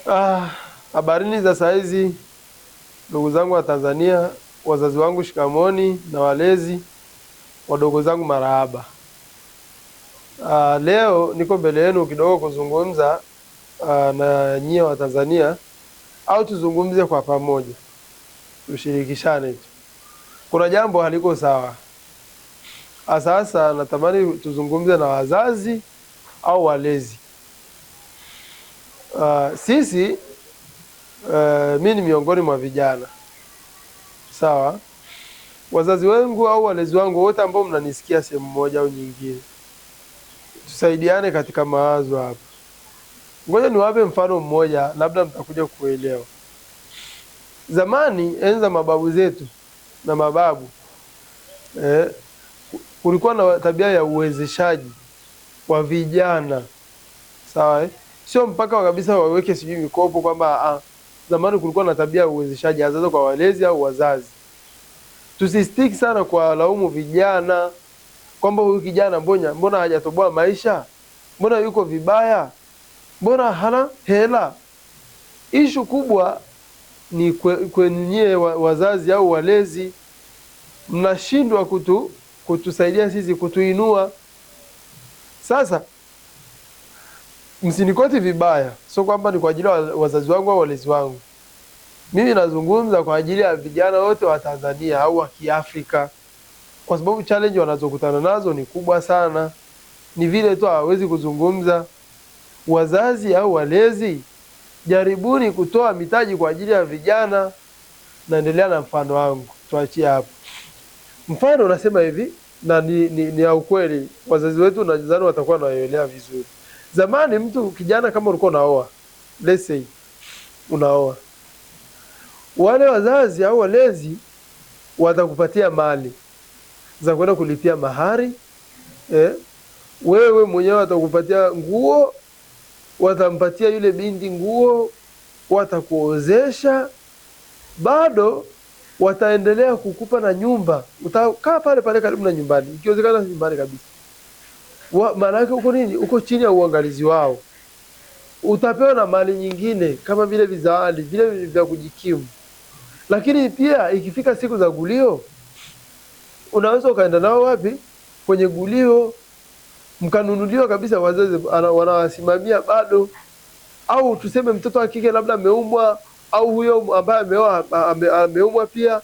Ah, habarini za saizi ndugu zangu wa Tanzania, wazazi wangu shikamoni na walezi, wadogo zangu marahaba. Leo niko mbele yenu kidogo kuzungumza na nyie wa Tanzania, au tuzungumze kwa pamoja, tushirikishane tu. Kuna jambo haliko sawa. Sasa natamani tuzungumze na wazazi au walezi. Sisi mi ni miongoni mwa vijana, sawa. Wazazi wangu au walezi wangu wote ambao mnanisikia sehemu moja au nyingine, tusaidiane katika mawazo hapa. Ngoja niwape mfano mmoja, labda mtakuja kuelewa. Zamani, enza mababu zetu na mababu, kulikuwa na tabia ya uwezeshaji wa vijana, sawa. Sio mpaka kabisa waweke sijui mikopo kwamba zamani kulikuwa na tabia ya uwezeshaji hasa kwa walezi au wazazi. Tusistiki sana kwa laumu vijana kwamba huyu kijana mbona hajatoboa maisha, mbona yuko vibaya, mbona hana hela. Ishu kubwa ni kwenye wazazi au walezi, mnashindwa kutusaidia sisi, kutuinua. Sasa msinikoti vibaya, sio kwamba ni kwa ajili ya wazazi wangu au walezi wangu. Mimi nazungumza kwa ajili ya vijana wote wa Tanzania au wa Kiafrika, kwa sababu challenge wanazokutana nazo ni kubwa sana. Ni vile tu hawawezi kuzungumza. Wazazi au walezi, jaribuni kutoa mitaji kwa ajili ya vijana. Naendelea na mfano wangu, tuachie hapo. Mfano unasema hivi, na ni ya ukweli, wazazi wetu nadhani watakuwa wanaelewa vizuri. Zamani mtu kijana, kama ulikuwa unaoa, let's say unaoa, wale wazazi au walezi watakupatia mali za kwenda kulipia mahari, wewe mwenyewe watakupatia nguo, watampatia yule binti nguo, watakuozesha, bado wataendelea kukupa na nyumba. Utakaa pale pale karibu na nyumbani, ikiwezekana nyumbani kabisa. Maana yake uko nini? Uko chini ya uangalizi wao. Utapewa na mali nyingine kama vile vizawadi, vile vya kujikimu. Lakini pia ikifika siku za gulio, unaweza ukaenda nao wapi? Kwenye gulio, mkanunuliwa kabisa, wazazi wanawasimamia bado. Au tuseme mtoto wa kike labda ameumwa, au huyo ambaye ameumwa pia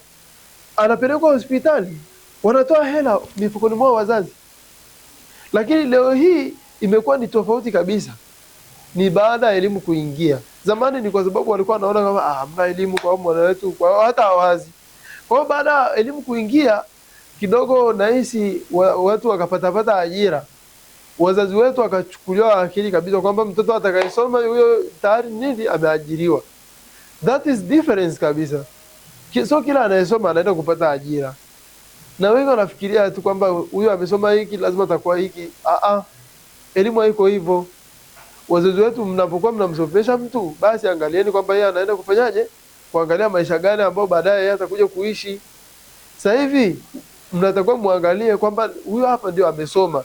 anapelekwa hospitali, wanatoa hela mifukoni mwao wazazi. Lakini leo hii imekuwa ni tofauti kabisa, ni baada ya elimu kuingia. Zamani ni kwa sababu walikuwa wanaona kama hamna elimu kwa mwana wetu, kwa hata hawazi. Kwa hiyo baada ya elimu kuingia kidogo, nahisi watu wakapata ajira, wazazi wetu wakachukuliwa akili kabisa kwamba mtoto atakayesoma huyo tayari nini ameajiriwa. That is difference kabisa. So kila anayesoma anaenda kupata ajira, na wengi wanafikiria tu kwamba huyo amesoma hiki lazima atakuwa hiki. Elimu haiko hivyo. Wazazi wetu mnapokuwa mnamsomesha mtu, basi angalieni kwamba yeye anaenda kufanyaje, kuangalia maisha gani ambayo baadaye yeye atakuja kuishi. Sasa hivi mnatakiwa muangalie kwamba huyo hapa ndio amesoma,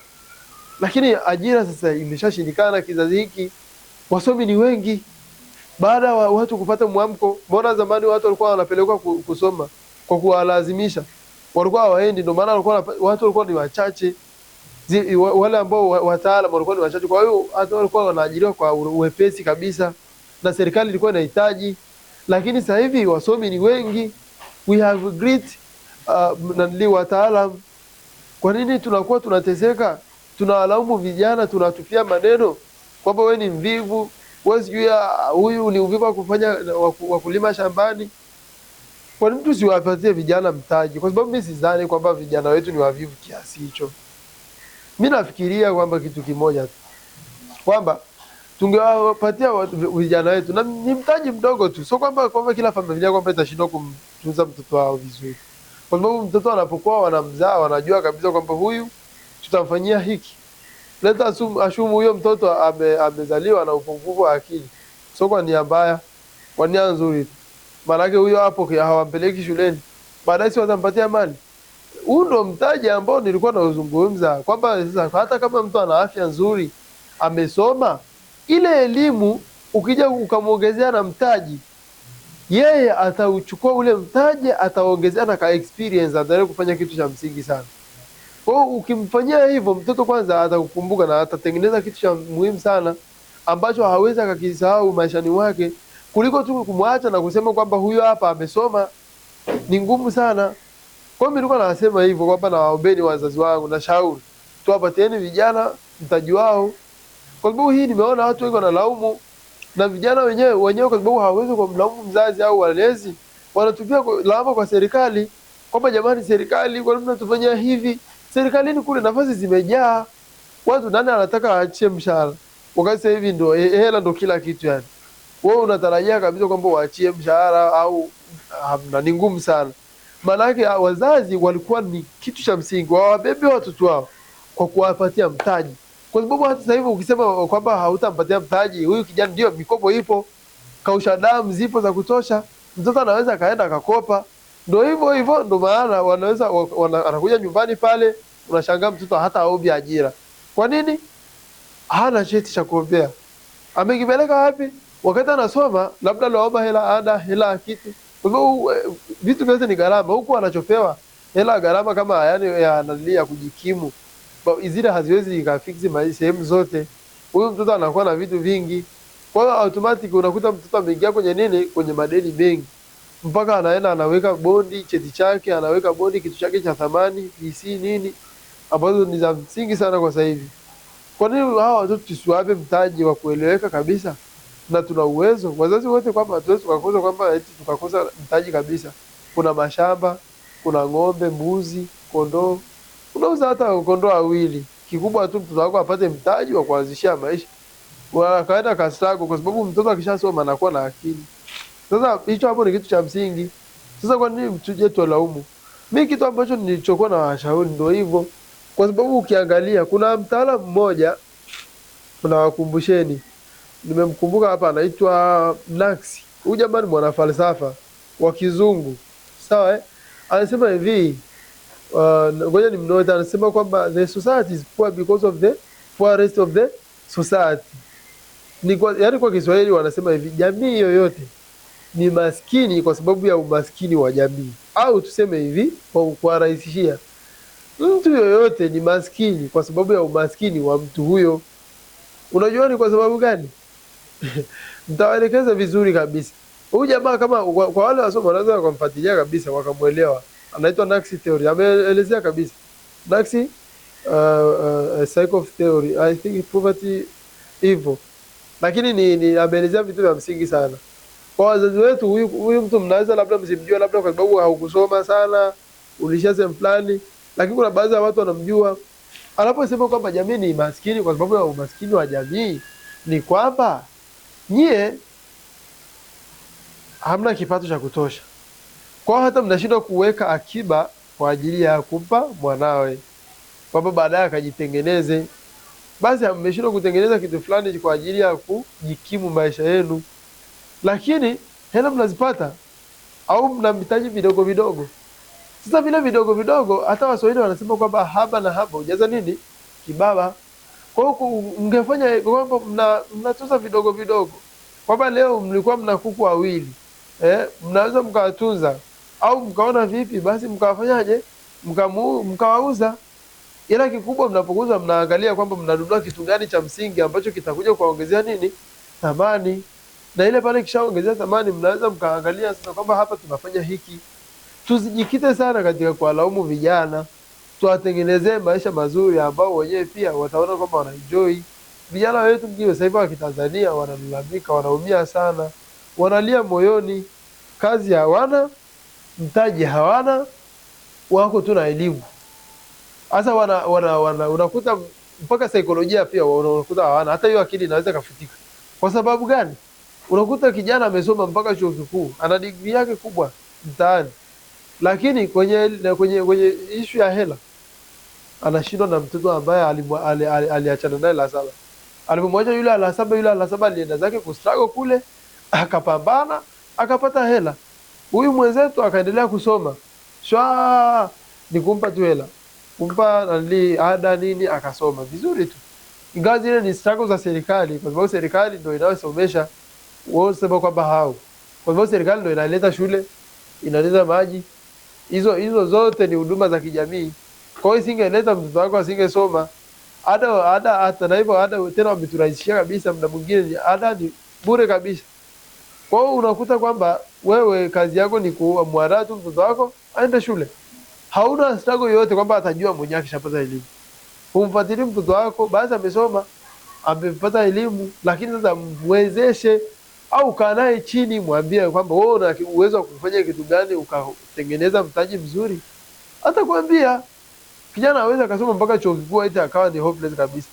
lakini ajira sasa imeshashindikana kizazi hiki. Wasomi ni wengi, baada ya watu kupata mwamko. Mbona zamani watu walikuwa wanapelekwa kusoma kwa kuwalazimisha, walikuwa hawaendi? Ndio maana watu walikuwa ni wachache, wale ambao wataalamu walikuwa ni wachache. Kwa hiyo hata walikuwa wanaajiriwa kwa uwepesi kabisa, na serikali ilikuwa inahitaji. Lakini sasa hivi wasomi ni wengi, we have great wataalamu. Kwa nini tunakuwa tunateseka? Tunawalaumu vijana, tunatupia maneno kwamba wewe ni mvivu, wewe sijui huyu ni uvivu wa kulima shambani. Kwa nini tusiwapatie vijana mtaji? Kwa sababu mimi sidhani kwamba vijana wetu ni wavivu kiasi hicho. Mimi nafikiria kwamba kitu kimoja tu, kwamba tungewapatia vijana wetu na ni mtaji mdogo tu. Sio kwamba kila familia kwamba itashindwa kumtunza mtoto wao vizuri, kwa sababu mtoto anapokuwa wanamzaa wanajua kabisa kwamba huyu tutamfanyia hiki. Leta ashumu huyo mtoto amezaliwa na upungufu wa akili, sio kwa nia mbaya, kwa nia nzuri. Maana yake huyo hapo hawampeleki shuleni, baadaye si watampatia mali. Huu ndo mtaji ambao nilikuwa nauzungumza, kwamba hata kama mtu ana afya nzuri, amesoma, ile elimu ukija ukamwongezea na mtaji, yeye atauchukua ule mtaji, ataongezea na ka experience, ataendelea kufanya kitu cha msingi sana. Kwa hiyo ukimfanyia hivyo mtoto, kwanza atakukumbuka na atatengeneza kitu cha muhimu sana ambacho hawezi akakisahau maishani mwake, kuliko tu kumwacha na kusema kwamba huyo hapa amesoma. Ni ngumu sana. Kwa hiyo mimi nilikuwa nasema hivyo kwamba nawaombeni wazazi wangu, na shauri tuwapatieni vijana mtaji wao, kwa sababu hii nimeona watu wengi wanalaumu, na vijana wenyewe kwa sababu hawawezi kumlaumu mzazi au walezi, wanatupia lawama kwa serikali kwamba jamani, serikali kwa nini mnatufanyia hivi? Serikalini kule nafasi zimejaa, watu nani anataka aachie mshahara wakati sasa hivi ndo hela ndo kila kitu? Yani wewe unatarajia kabisa kwamba waachie mshahara au hamna? Ni ngumu sana. Maana yake wazazi walikuwa ni kitu cha msingi, wawabebe watoto wao kwa kuwapatia mtaji, kwa sababu hata sasa hivi ukisema kwamba hautampatia mtaji huyu kijana, ndio mikopo ipo, kausha damu zipo za kutosha, mtoto anaweza kaenda akakopa. Ndio hivyo, ndio maana wanaweza anakuja nyumbani pale, unashangaa mtoto hata aombi ajira. Kwa nini? Hana cheti cha kuombea. Amekipeleka wapi? Wakati anasoma labda anaomba hela ada, hela kitu. Kwa sababu vitu vyote ni gharama. Huku anachopewa hela gharama kama yani analia kujikimu, zile haziwezi ikafiksi sehemu zote. Huyu mtoto anakuwa na vitu vingi, kwa hiyo automatic unakuta mtoto ameingia kwenye nini, kwenye madeni mengi, mpaka anaenda anaweka bondi cheti chake, anaweka bondi kitu chake cha thamani, PC nini, ambazo ni za msingi sana kwa sasa hivi. Kwa nini hawa watoto tusiwape mtaji wa kueleweka kabisa? Na tuna uwezo wazazi wote kwamba hatuwezi tukakosa kwamba eti tukakosa mtaji kabisa. Kuna mashamba, kuna ng'ombe, mbuzi, kondoo. Unauza hata kondoo wawili. Kikubwa tu mtoto wako apate mtaji wa kuanzishia maisha. Wakaenda kastrago, kwa sababu mtoto akishasoma anakuwa na akili. Sasa hicho hapo ni kitu cha msingi. Sasa kwa nini tuje tulaumu? Mimi kitu ambacho nilichokuwa na washauri ndio hivyo. Kwa sababu ukiangalia kuna mtaalamu mmoja, tunawakumbusheni, nimemkumbuka hapa, anaitwa Naxi. Huyu jamaa ni mwanafalsafa wa kizungu. Sawa Anasema hivi, ngoja nimnote, anasema kwamba the society is poor because of the poorest of the society. Ni yani kwa Kiswahili wanasema hivi, jamii yoyote ni maskini kwa sababu ya umaskini wa jamii, au tuseme hivi kwa kurahisishia, mtu yoyote ni maskini kwa sababu ya umaskini wa mtu huyo. Unajua ni kwa sababu gani? Nitawaelekeza vizuri kabisa. Huyu jamaa kama kwa wale wasoma wanaweza kumfuatilia kabisa wakamuelewa. Anaitwa Naxi theory. Ameelezea kabisa. Naxi cycle of theory. I think poverty evil. Lakini ni ameelezea vitu vya msingi sana. Kwa wazazi wetu, huyu mtu mnaweza labda msimjua, labda kwa sababu haukusoma sana, ulishia sehemu fulani, lakini kuna baadhi ya watu wanamjua. Anaposema kwamba jamii ni maskini kwa sababu ya umaskini wa jamii, ni kwamba nyie hamna kipato cha kutosha. Kwa hata mnashindwa kuweka akiba kwa ajili ya kumpa mwanawe, kwamba baadaye akajitengeneze. Basi mmeshindwa kutengeneza kitu fulani kwa ajili ya kujikimu maisha yenu. Lakini hela mnazipata au mnamhitaji vidogo vidogo. Sasa vile vidogo vidogo, hata Waswahili wanasema kwamba haba na haba hujaza nini? Kibaba. Kwa hiyo mngefanya kwamba mnatoza vidogo vidogo. Kwamba leo mlikuwa mna kuku wawili, mnaweza mkawatunza, au mkaona vipi basi mkawafanyaje? Mkawauza. Ila kikubwa mnapokuza mnaangalia kwamba mnanunua kitu gani cha msingi ambacho kitakuja kuongezea nini? Thamani. Na ile pale kishaongezea thamani, mnaweza mkaangalia sasa kwamba hapa tunafanya hiki. Tusijikite sana katika kuwalaumu vijana, tuwatengenezee maisha mazuri ambao wenyewe pia wataona kwamba wanaenjoy. Vijana wetu ndio sasa hivi wa Kitanzania wanalalamika, wanaumia sana, wanalia moyoni, kazi hawana, mtaji hawana, wako tu na elimu. Sasa unakuta mpaka saikolojia pia unakuta hawana, hata hiyo akili inaweza kafutika. Kwa sababu gani? Unakuta kijana amesoma mpaka chuo kikuu, ana degree yake kubwa mtaani, lakini kwenye issue ya hela anashindwa na mtoto ambaye aliachana naye la saba. Alipomwacha yule la saba alienda zake kustruggle kule, akapambana, akapata hela. Huyu mwenzetu akaendelea kusoma. Shwa ni kumpa tu hela. Kumpa ada nini, akasoma vizuri tu. Ingawa zile ni struggle za serikali, kwa sababu serikali ndio inayosomesha. wewe sema kwamba hao. Kwa hivyo serikali ndio inaleta shule, inaleta maji, hizo zote ni huduma za kijamii. Kwa hiyo isingeleta mtoto wako asingesoma. Ada hata na hivyo ada tena wameturahisishia kabisa, muda mwingine ada ni bure kabisa. Kwa hiyo unakuta kwamba wewe kazi yako ni kumwandaa tu mtoto wako aende shule. Hauna struggle yoyote kwamba atajua mwenyewe akishapata elimu. Humfuatilie mtoto wako, basi amesoma, amepata elimu, lakini sasa mwezeshe au kaa naye chini, mwambie kwamba wewe una uwezo wa kufanya kitu gani ukatengeneza mtaji mzuri. Hata kuambia kijana aweza akasoma mpaka chuo kikuu eti akawa ni hopeless kabisa.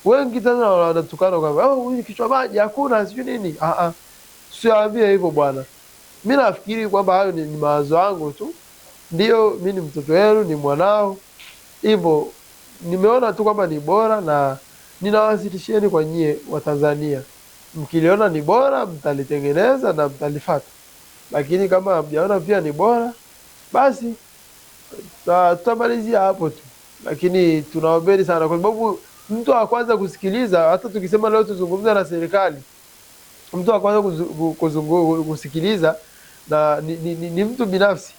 Wengi tena wanatukana kwamba huyu kichwa maji hakuna sijui nini. Siwaambie hivyo bwana. Mimi nafikiri kwamba hayo ni mawazo yangu tu. Ndio mimi ni mtoto wenu, ni mwanao. Hivyo nimeona tu kwamba ni bora na ninawasilishieni kwa nyie wa Tanzania. Mkiliona ni bora mtalitengeneza na mtalifuata. Lakini kama hamjaona pia ni bora, basi tutamalizia hapo tu. Lakini tunaombeni sana kwa sababu mtu wa kwanza kusikiliza, hata tukisema leo tuzungumza na serikali, mtu wa kwanza kusikiliza na ni mtu binafsi,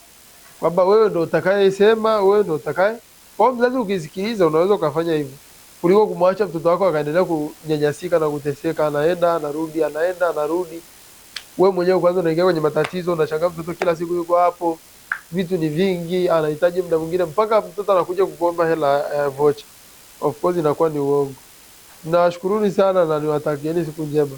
kwamba wewe ndio utakayesema, wewe ndio utakaye. Kwa mzazi ukisikiliza unaweza ukafanya hivyo, kuliko kumwacha mtoto wako akaendelea kunyanyasika na kuteseka, anaenda anarudi, anaenda anarudi. Wewe mwenyewe kwanza unaingia kwenye matatizo, unashangaa mtoto kila siku yuko hapo, vitu ni vingi, anahitaji muda mwingine mpaka mtoto anakuja kukuomba hela vocha. Of course inakuwa ni uongo. Nawashukuruni sana na niwatakieni siku njema.